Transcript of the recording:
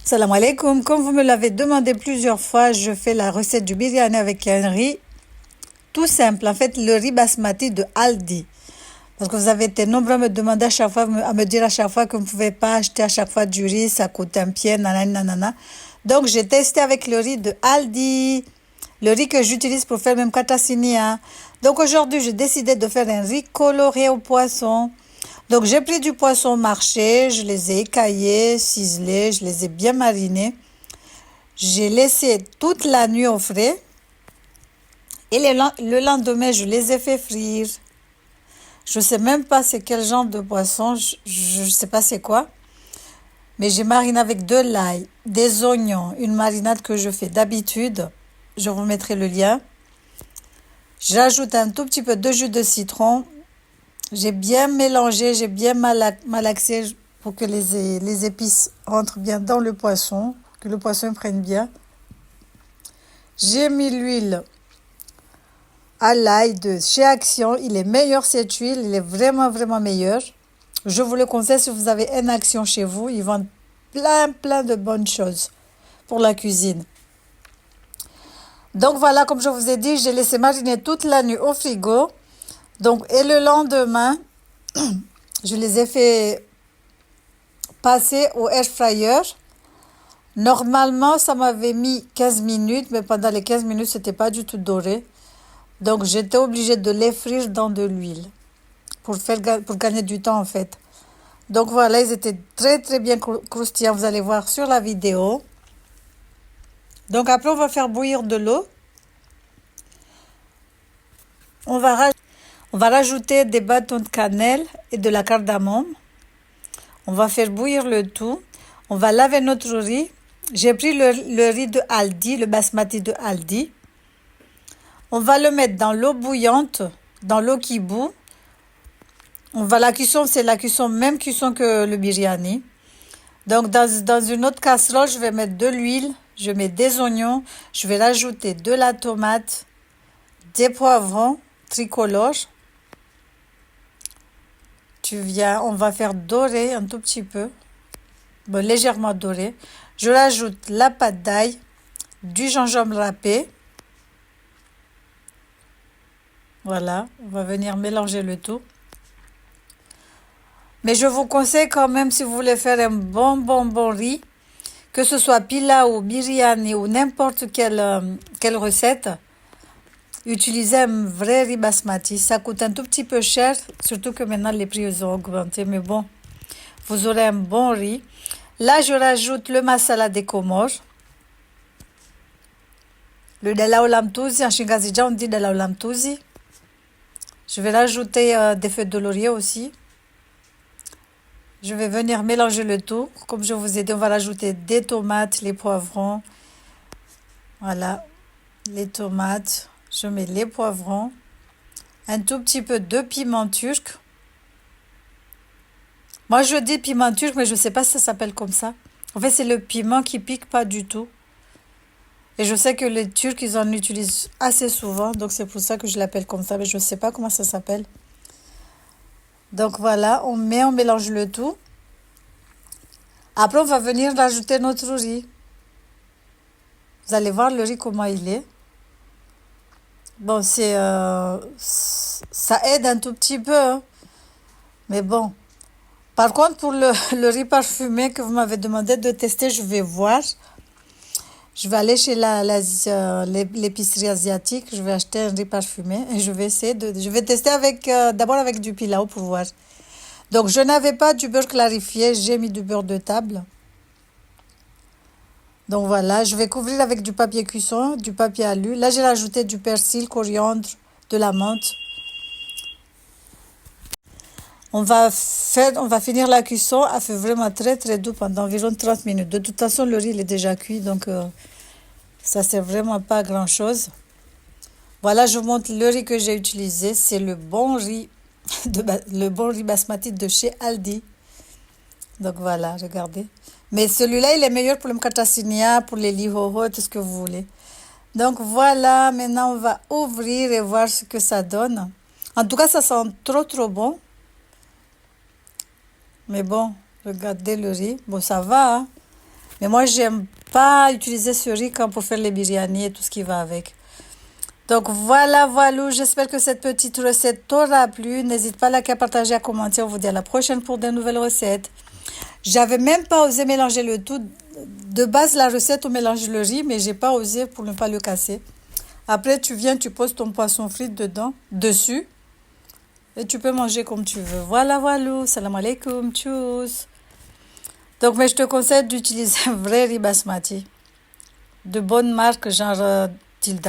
Salam alaikum. Comme vous me l'avez demandé plusieurs fois, je fais la recette du biryani avec un riz tout simple. En fait, le riz basmati de Aldi. Parce que vous avez été nombreux à me demander à chaque fois, à me dire à chaque fois que vous ne pouvez pas acheter à chaque fois du riz, ça coûte un pied, nanana, nanana. Donc, j'ai testé avec le riz de Aldi. Le riz que j'utilise pour faire même katasinia. Donc, aujourd'hui, j'ai décidé de faire un riz coloré au poisson. Donc, j'ai pris du poisson au marché, je les ai écaillés, ciselés, je les ai bien marinés. J'ai laissé toute la nuit au frais et le lendemain, je les ai fait frire. Je ne sais même pas c'est quel genre de poisson, je ne sais pas c'est quoi, mais j'ai mariné avec de l'ail, des oignons, une marinade que je fais d'habitude. Je vous mettrai le lien. J'ajoute un tout petit peu de jus de citron. J'ai bien mélangé, j'ai bien malaxé pour que les épices rentrent bien dans le poisson, que le poisson prenne bien. J'ai mis l'huile à l'ail de chez Action. Il est meilleur cette huile, il est vraiment vraiment meilleur. Je vous le conseille si vous avez une Action chez vous. Ils vendent plein de bonnes choses pour la cuisine. Donc voilà, comme je vous ai dit, j'ai laissé mariner toute la nuit au frigo. Donc, et le lendemain, je les ai fait passer au air fryer. Normalement, ça m'avait mis 15 minutes, mais pendant les 15 minutes, c'était pas du tout doré. Donc, j'étais obligée de les frire dans de l'huile pour gagner du temps, en fait. Donc, voilà, ils étaient très bien croustillants. Vous allez voir sur la vidéo. Donc, après, on va faire bouillir de l'eau. On va rajouter des bâtons de cannelle et de la cardamome. On va faire bouillir le tout. On va laver notre riz. J'ai pris le riz de Aldi, le basmati de Aldi. On va le mettre dans l'eau bouillante, dans l'eau qui bout. La cuisson, c'est la cuisson, même cuisson que le biryani. Donc, dans une autre casserole, je vais mettre de l'huile, je mets des oignons, je vais rajouter de la tomate, des poivrons tricolores. On va faire dorer un tout petit peu, légèrement doré. Je rajoute la pâte d'ail, du gingembre râpé. Voilà, on va venir mélanger le tout. Mais je vous conseille quand même, si vous voulez faire un bon riz, que ce soit pilau, biryani ou n'importe quelle recette, utilisez un vrai riz basmati. Ça coûte un tout petit peu cher, surtout que maintenant les prix ont augmenté. Mais bon, vous aurez un bon riz. Là, je rajoute le masala des Comores. Le dalao lamtouzi, en Chingazidia, on dit dalao lamtouzi. Je vais rajouter des feuilles de laurier aussi. Je vais venir mélanger le tout. Comme je vous ai dit, on va rajouter des tomates, les poivrons. Voilà, les tomates. Je mets les poivrons. Un tout petit peu de piment turc. Moi, je dis piment turc, mais je ne sais pas si ça s'appelle comme ça. En fait, c'est le piment qui pique pas du tout. Et je sais que les Turcs, ils en utilisent assez souvent. Donc, c'est pour ça que je l'appelle comme ça. Mais je ne sais pas comment ça s'appelle. Donc, voilà, on mélange le tout. Après, on va venir rajouter notre riz. Vous allez voir le riz, comment il est. Bon, ça aide un tout petit peu. Hein. Mais bon. Par contre, pour le riz parfumé que vous m'avez demandé de tester, je vais voir. Je vais aller chez l'épicerie asiatique. Je vais acheter un riz parfumé et je vais tester d'abord avec du pilau pour voir. Donc, je n'avais pas du beurre clarifié. J'ai mis du beurre de table. Donc, voilà. Je vais couvrir avec du papier cuisson, du papier alu. Là, j'ai rajouté du persil, coriandre, de la menthe. On va finir la cuisson à feu vraiment très doux pendant environ 30 minutes. De toute façon, le riz il est déjà cuit, donc ça ne sert vraiment pas à grand chose. Voilà, je vous montre le riz que j'ai utilisé. C'est le bon riz, le bon riz basmati de chez Aldi. Donc voilà, regardez. Mais celui-là, il est meilleur pour le mkatasinia, pour les lihoho, tout ce que vous voulez. Donc voilà, maintenant on va ouvrir et voir ce que ça donne. En tout cas, ça sent trop bon. Mais bon, regardez le riz. Bon, ça va. Hein? Mais moi, j'aime pas utiliser ce riz quand pour faire les biryani et tout ce qui va avec. Donc voilà, j'espère que cette petite recette t'aura plu. N'hésite pas à liker, à partager, à commenter. On vous dit à la prochaine pour de nouvelles recettes. J'avais même pas osé mélanger le tout. De base, la recette, on mélange le riz, mais j'ai pas osé pour ne pas le casser. Après, tu viens, tu poses ton poisson frit dessus, et tu peux manger comme tu veux. Voilà, salam alaikum, tchuss. Donc, mais je te conseille d'utiliser un vrai riz basmati, de bonne marque, genre Tilda.